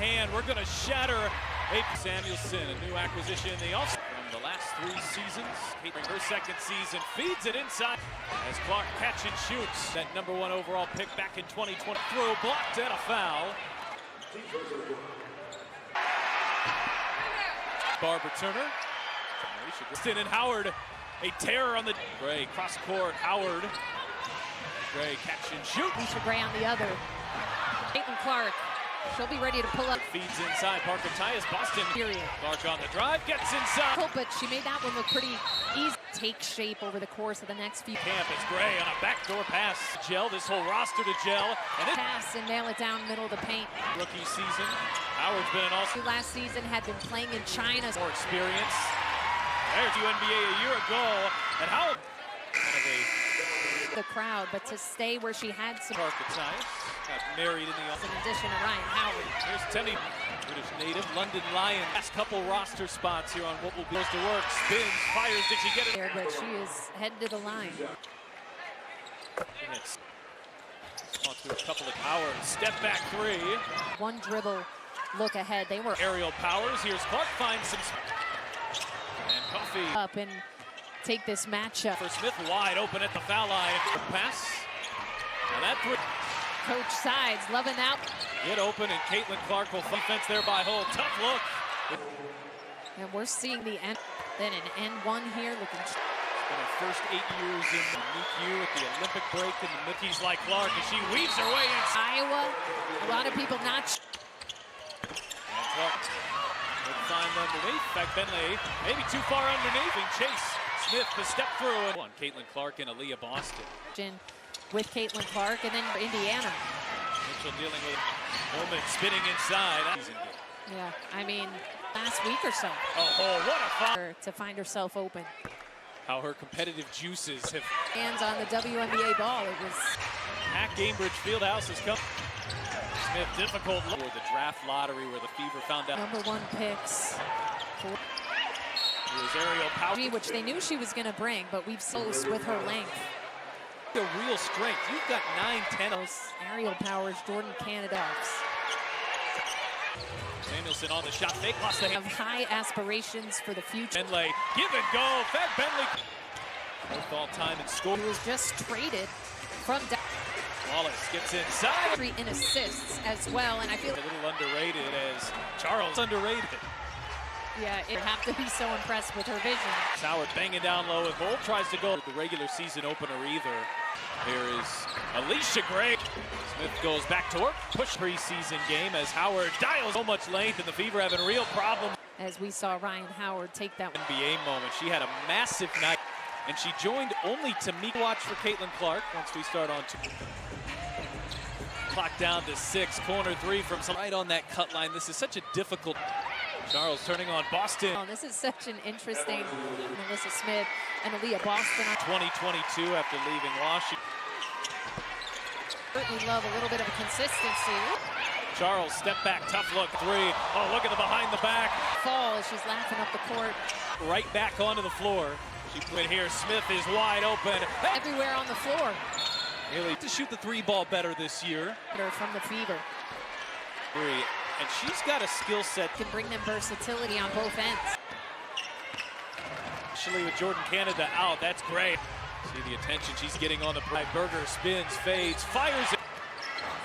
hand. We're going to shatter Samuelson, a new acquisition in the offseason. From the last 3 seasons, Caitlin, her second season, feeds it inside as Clark catch and shoots. That #1 overall pick back in 2020. Throw blocked and a foul. Barbara Turner. And Howard, a terror on the Gray cross court. Howard. Gray catch and shoot. Lisa Gray on the other. Caitlin Clark. She'll be ready to pull up. Feeds inside. Parker Tyus, Boston. Period. Clark on the drive, gets inside. But she made that one look pretty easy. Take shape over the course of the next few. Camp, it's Gray on a backdoor pass. Gel, this whole roster to gel. And it pass and nail it down middle of the paint. Rookie season. Howard's been an all-star. Last season had been playing in China. More experience. There's WNBA a year ago. And Howard. The crowd, but to stay where she had some. Parker Tyus got married in the in addition to Ryan Howard. Here's Temmie, British native, London Lions. Last couple roster spots here on what will be supposed to work. Spins, fires, did she get it? There, but she is headed to the line. On to a couple of Howard, step back 3. One dribble look ahead. They were aerial powers. Here's Clark, finds some. And Coffey. Up and take this matchup. For Smith, wide open at the foul line. Pass. And that 3. Coach Sides loving that. Get open, and Caitlin Clark will defense there by Holt. Tough look. And we're seeing the end. Then an N1 here looking. It's been her first 8 years in the NICU with the Olympic break and the Mickey's like Clark, and she weaves her way in. Iowa, a lot of people not. And Clark would find underneath. In fact, Bentley maybe too far underneath. And Chase Smith to step through. And one, Caitlin Clark and Aaliyah Boston. With Caitlin Clark, and then Indiana. Mitchell dealing with Holman spinning inside. Yeah, I mean, last week or so. Oh, what a foul. To find herself open. How her competitive juices have. Hands on the WNBA ball. It was. At Gainbridge Fieldhouse has come. Smith, difficult look. Or the draft lottery where the Fever found out. #1 picks. Here's aerial power. Which they knew she was going to bring, but we've seen with her length. The real strength. You've got 9-10. Those aerial powers, Jordan Canada. Samuelson on the shot fake. Lost the hand. Have high aspirations for the future. Bentley, give and go. Fed Bentley. Both all time in score. He was just traded from. Wallace gets inside. In assists as well, and I feel a little underrated as Charles underrated. Yeah, it have to be so impressed with her vision. Howard banging down low with Holt tries to go the regular season opener either. Here is Alicia Gray. Smith goes back to work. Push preseason game as Howard dials so much length, and the Fever having a real problem. As we saw Ryan Howard take that NBA moment. She had a massive night, and she joined only to meet. Watch for Caitlin Clark once we start on 2. Clock down to 6. Corner 3 from some right on that cut line. This is such a difficult. Charles turning on Boston. Oh, this is such an interesting Melissa Smith and Aaliyah Boston. 2022 after leaving Washington. Certainly love a little bit of a consistency. Charles, step back, tough look, 3. Oh, look at the behind the back. Fall as she's laughing up the court. Right back onto the floor. She put here, Smith is wide open. Everywhere on the floor. Really to shoot the 3 ball better this year. From the Fever. 3. And she's got a skill set. Can bring them versatility on both ends. Actually with Jordan Canada out, that's great. See the attention she's getting on the play. Berger spins, fades, fires it.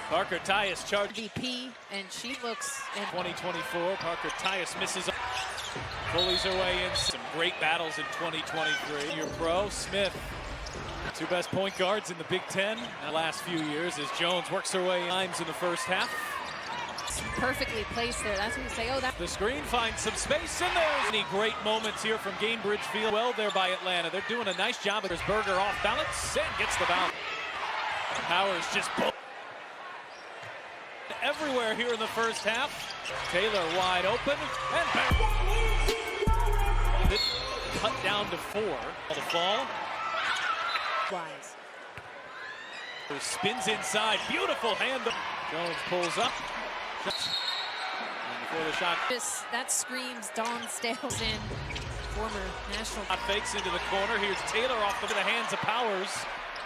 Parker Tyus charged. MVP, and she looks in 2024. Parker Tyus misses. Bullies her way in. Some great battles in 2023. Your pro, Smith. 2 best point guards in the Big Ten the last few years as Jones works her way in the first half. Perfectly placed there. That's when you say, oh, that. The screen finds some space, and there's any great moments here from Gainbridge Field. Well there by Atlanta. They're doing a nice job. There's Berger off balance and gets the bounce. Powers just everywhere here in the first half. Taylor wide open, and cut down to 4. The fall. Wise. Spins inside. Beautiful hand. Jones pulls up. And before the shot. That screams Dawn Stalson, former national. Fakes into the corner. Here's Taylor off the hands of Powers.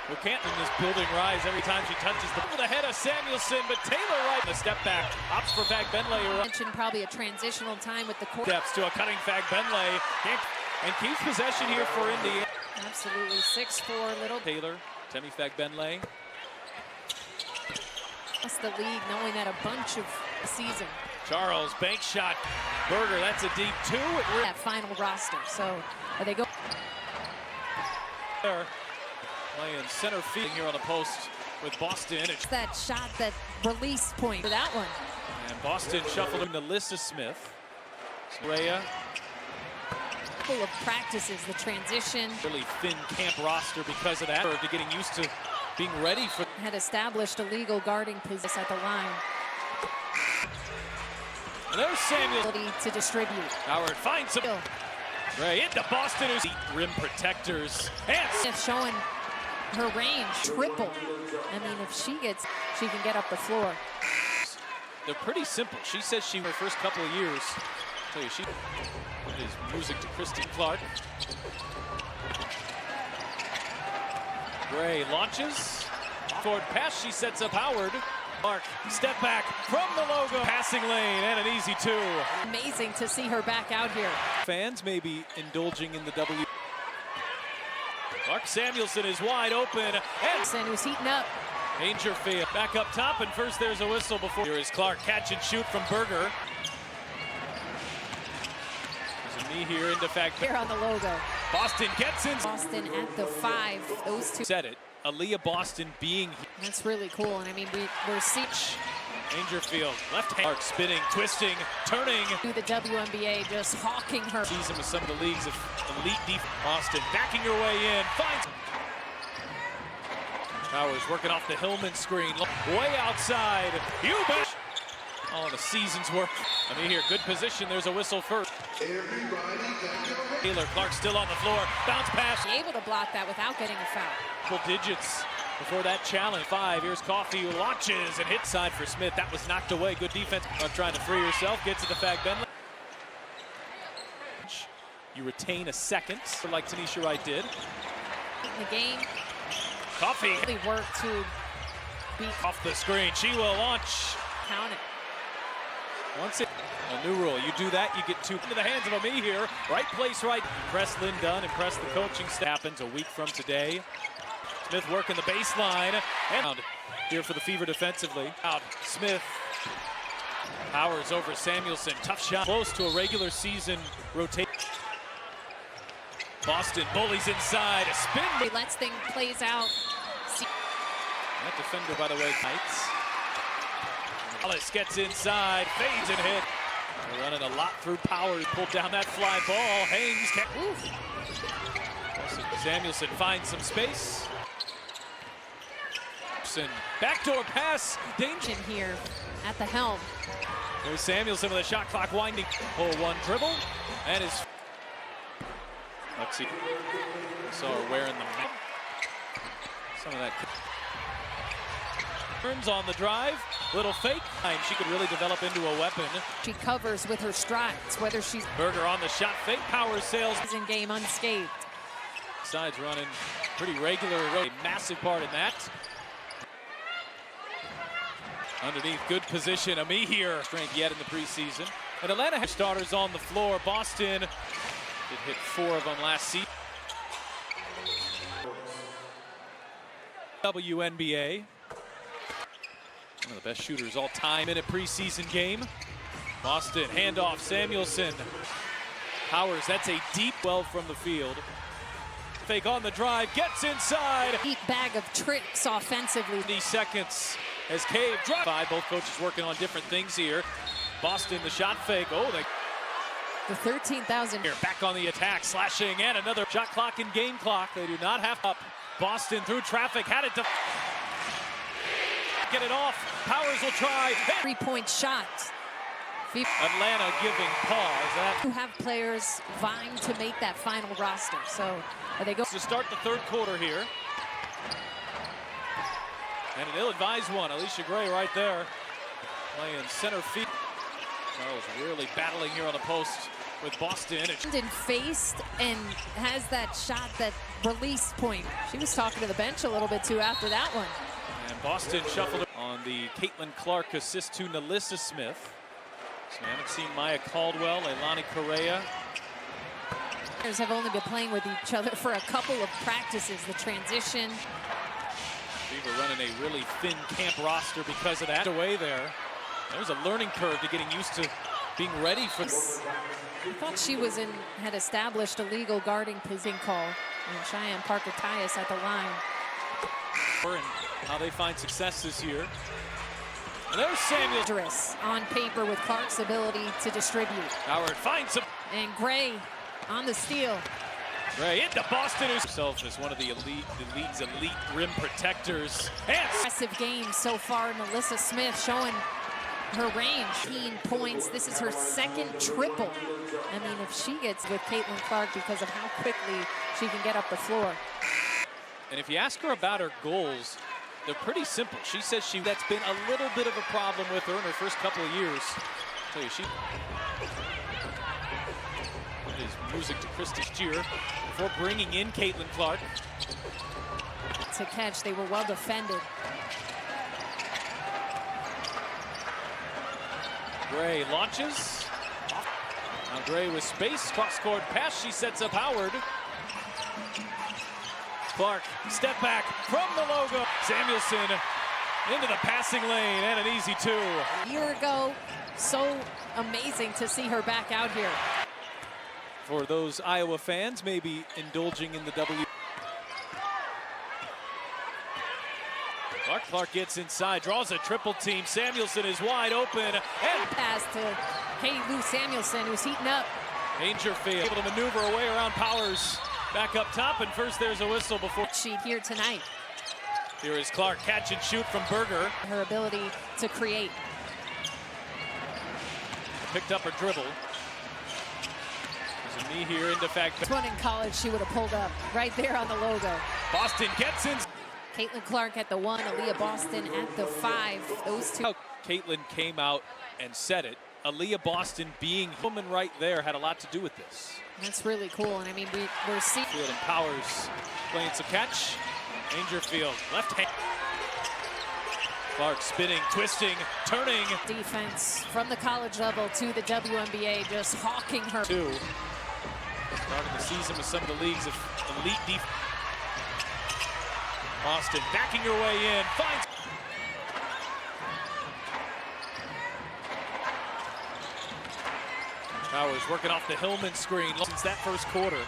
Well, Canton is building rise every time she touches the head of Samuelson, but Taylor right. The step back, opts for Fagbenle. Mentioned probably a transitional time with the court. Steps to a cutting Fagbenle and keeps possession here for Indiana. Absolutely, 6'4" little. Taylor, Temi Fagbenle. That's the league, knowing that a bunch of the season. Charles, bank shot. Berger, that's a deep two. That final roster, so they go. There, playing center field here on the post with Boston. It's that shot, that release point for that one. And Boston shuffled him to Lissa Smith. Rhea. Full of practices, the transition. Really thin camp roster because of that. To getting used to being ready for. Had established a legal guarding position at the line. And there's Samuel. Ability to distribute. Howard finds him. Ray into Boston, who's rim protectors. And Smith showing her range, triple. I mean, if she can get up the floor. They're pretty simple. She says her first couple of years. I'll tell you, she is music to Christy Clark. Gray launches. Forward pass, she sets up Howard. Clark, step back from the logo. Passing lane and an easy two. Amazing to see her back out here. Fans may be indulging in the W. Clark Samuelson is wide open. And Who's heating up. Dangerfield back up top, and first there's a whistle before. Here is Clark, catch and shoot from Berger. There's a knee here into fact. Here on the logo. Boston gets in. Boston at the 5. Those two. Said it. Aaliyah Boston being here. That's really cool, and I mean we're seeing Dangerfield, left hand, Clark spinning, twisting, turning. The WNBA just hawking her. Season with some of the leagues of elite defense. Boston backing her way in, finds. Powers working off the Hillman screen, way outside. You bet. All the season's work. I mean, here, good position. There's a whistle first. Taylor, Clark still on the floor. Bounce pass. Able to block that without getting a foul. Double digits before that challenge. 5. Here's Coffey, who launches and hits side for Smith. That was knocked away. Good defense. Trying to free herself. Gets it to Fagbenle. You retain a second, like Tanisha Wright did. In the game. Coffey. Really worked to beat Off the screen. She will launch. Count it. Once it, a new rule. You do that, you get 2 into the hands of Ami here. Right place, right. Impress Lynn Dunn, impress the coaching staff. Happens a week from today. Smith working the baseline. And here for the Fever defensively. Out, Smith. Powers over Samuelson. Tough shot. Close to a regular season rotation. Boston bullies inside. A spin. He lets things plays out. That defender, by the way, Knights. Alice gets inside, fades and hit. They're running a lot through Powers. Pulled down that fly ball. Haynes Samuelson finds some space. Backdoor pass. Danger Here at the helm. There's Samuelson with a shot clock winding. Pull one dribble. And his. Let's see. We saw her wearing the map. Some of that. Turns on the drive, little fake. She could really develop into a weapon. She covers with her strides, whether she's Berger on the shot, fake power sails. in game unscathed. Sides running pretty regular, a massive part in that. Underneath, good position. Ami here, strength yet in the preseason. And Atlanta has starters on the floor. Boston did hit 4 of them last season. WNBA. One of the best shooters all time in a preseason game. Boston, handoff, Samuelson. Powers, that's a deep well from the field. Fake on the drive, gets inside. Deep bag of tricks offensively. 50 seconds as Cave drops. Both coaches working on different things here. Boston, the shot fake. Oh, the 13,000. Here, back on the attack, slashing, and another shot clock and game clock. They do not have up. Boston through traffic, had it to get it off. Powers will try. 3-point shot. Atlanta giving pause. You have players vying to make that final roster. So they go to start the third quarter here. And an ill-advised one. Alicia Gray right there. Playing center field. Charles really battling here on the post with Boston. And faced and has that shot, that release point. She was talking to the bench a little bit too after that one. And Boston shuffled on the Caitlin Clark assist to Nalissa Smith. So we haven't seen Maya Caldwell, Leilani Correa. Players have only been playing with each other for a couple of practices. The transition. Fever running a really thin camp roster because of that. Away there. There's a learning curve to getting used to being ready for. I thought she had established a legal guarding position call. And Cheyenne Parker-Tyus at the line. And how they find success this year. And there's Samuel. On paper with Clark's ability to distribute. Howard finds him. And Gray on the steal. Gray into Boston, who's himself as one of the league's elite rim protectors. And impressive game so far. Nalissa Smith showing her range. 15 points. This is her second triple. I mean, if she gets with Caitlin Clark because of how quickly she can get up the floor. And if you ask her about her goals, they're pretty simple. She says that's been a little bit of a problem with her in her first couple of years. I'll tell you, that is music to Krista's cheer before bringing in Caitlin Clark. To catch, they were well defended. Gray launches. Now Gray with space, cross-court pass. She sets up Howard. Clark, step back from the logo. Samuelson into the passing lane and an easy two. A year ago, so amazing to see her back out here. For those Iowa fans maybe indulging in the W. Clark gets inside, draws a triple team. Samuelson is wide open. And pass to Lou Samuelson, who's heating up. Dangerfield able to maneuver away around Powers. Back up top, and first there's a whistle before. Sheet here tonight. Here is Clark, catch and shoot from Berger. Her ability to create. Picked up her dribble. There's a knee here into fact. This one in college she would have pulled up right there on the logo. Boston gets in. Caitlin Clark at the 1, Aaliyah Boston at the 5. Those two. How Caitlin came out and said it. Aaliyah Boston being woman right there had a lot to do with this. That's really cool, and I mean, we're seeing. Field and Powers playing some catch. Dangerfield, left hand. Clark spinning, twisting, turning. Defense from the college level to the WNBA, just hawking her. Starting the season with some of the league's elite defense. Boston backing her way in, finds. Powers working off the Hillman screen since that first quarter.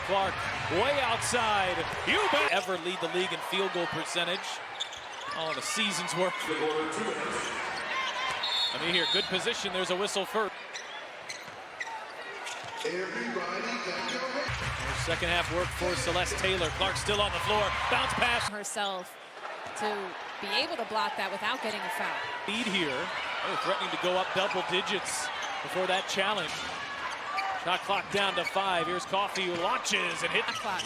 Clark way outside. You may ever lead the league in field goal percentage. Oh, the season's work. I mean, here, good position. There's a whistle first. Second half work for Celeste Taylor. Clark still on the floor. Bounce pass. Herself to be able to block that without getting a foul. Lead here. They're threatening to go up double digits before that challenge. Shot clock down to 5. Here's Coffey who launches and hits. Clark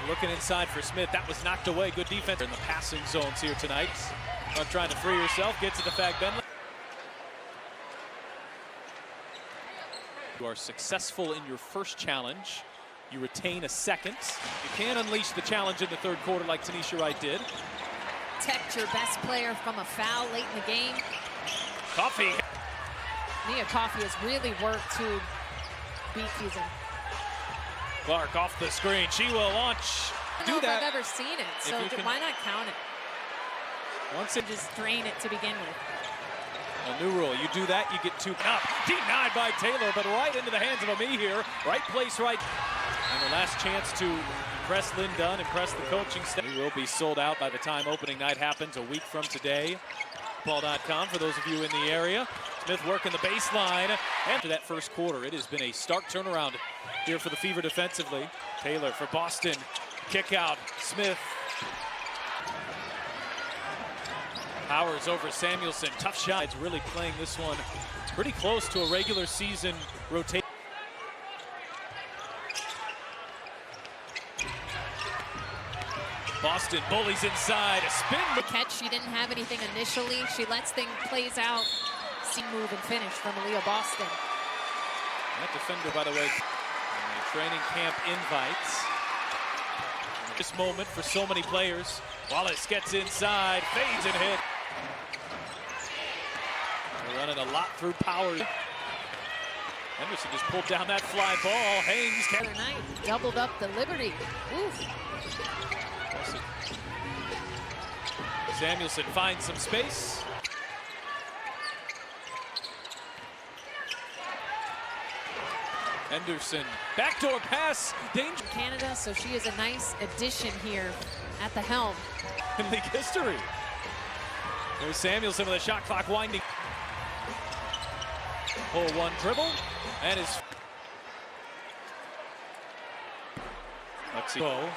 looking inside for Smith. That was knocked away. Good defense in the passing zones here tonight. Clark trying to free herself. Gets it to Fag-Benley. You are successful in your first challenge. You retain a second. You can unleash the challenge in the third quarter like Tanisha Wright did. Protect your best player from a foul late in the game. Coffey. Nia Coffey has really worked to beat season. Clark off the screen. She will launch. I don't know if I've ever seen it, so why not count it? Once it just drain it to begin with. A new rule. You do that, you get 2 up. Denied by Taylor, but right into the hands of Ami here. Right place, right. And the last chance to impress Lynn Dunn, impress the coaching staff. We will be sold out by the time opening night happens a week from today. Ball.com for those of you in the area. Smith working the baseline. After that first quarter, it has been a stark turnaround here for the Fever defensively. Taylor for Boston. Kick out. Smith. Powers over Samuelson. Tough shot. It's really playing this one pretty close to a regular season rotation. Boston bullies inside. A spin. The catch, she didn't have anything initially. She lets things plays out. See move and finish from Aaliyah Boston. That defender, by the way, training camp invites. This moment for so many players. Wallace gets inside, fades and hit. They're running a lot through power. Henderson just pulled down that fly ball. Haynes Other night, doubled up the Liberty. Oof. Samuelson finds some space. Henderson, backdoor pass, danger. Canada, so she is a nice addition here at the helm. In league history. There's Samuelson with a shot clock winding. Pull one dribble, and his. Lexi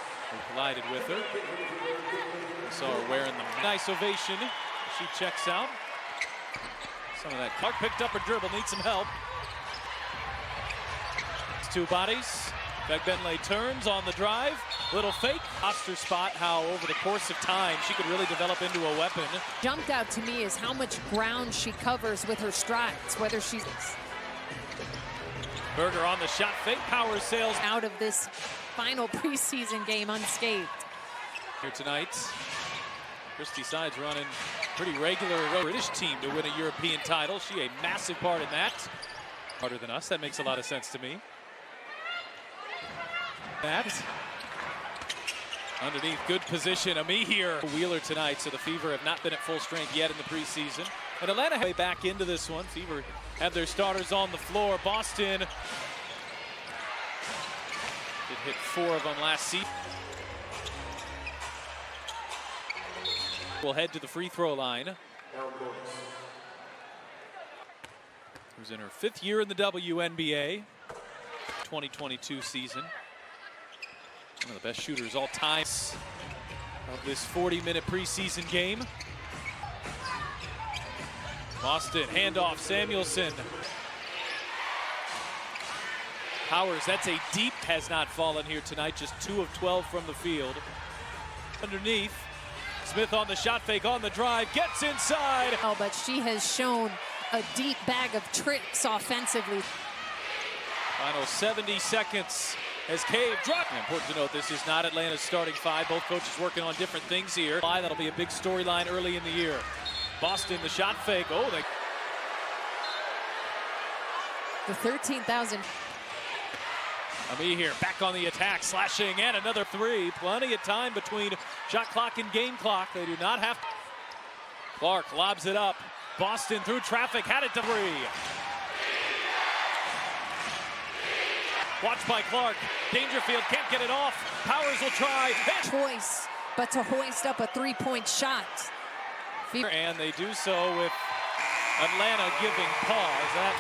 collided with her. We saw her wearing the nice ovation. She checks out. Some of that. Clark picked up her dribble, needs some help. Two bodies. Benley turns on the drive. Little fake. Oster spot how over the course of time she could really develop into a weapon. Jumped out to me is how much ground she covers with her strides, whether she's Berger on the shot fake. Power sails out of this final preseason game unscathed. Here tonight, Christy Sides running pretty regular British team to win a European title. She a massive part in that. Harder than us. That makes a lot of sense to me. That underneath, good position. Ami here. Wheeler tonight, so the Fever have not been at full strength yet in the preseason. And Atlanta way back into this one. Fever have their starters on the floor. Boston did hit 4 of them last season. We'll head to the free throw line. Who's in her 5th year in the WNBA. 2022 season. One of the best shooters all time of this 40-minute preseason game. Boston, handoff, Samuelson. Powers, that's a deep, has not fallen here tonight. Just 2 of 12 from the field. Underneath, Smith on the shot fake, on the drive, gets inside. Oh, but she has shown a deep bag of tricks offensively. Final 70 seconds. As Cave dropped. Important to note, this is not Atlanta's starting 5. Both coaches working on different things here. That'll be a big storyline early in the year. Boston, the shot fake. Oh, they. The 13,000. Ami here, back on the attack, slashing, and another 3. Plenty of time between shot clock and game clock. They do not have. Clark lobs it up. Boston through traffic, had it to 3. Watch by Clark. Dangerfield can't get it off. Powers will try. Choice, but to hoist up a 3-point shot. And they do so with Atlanta giving pause. That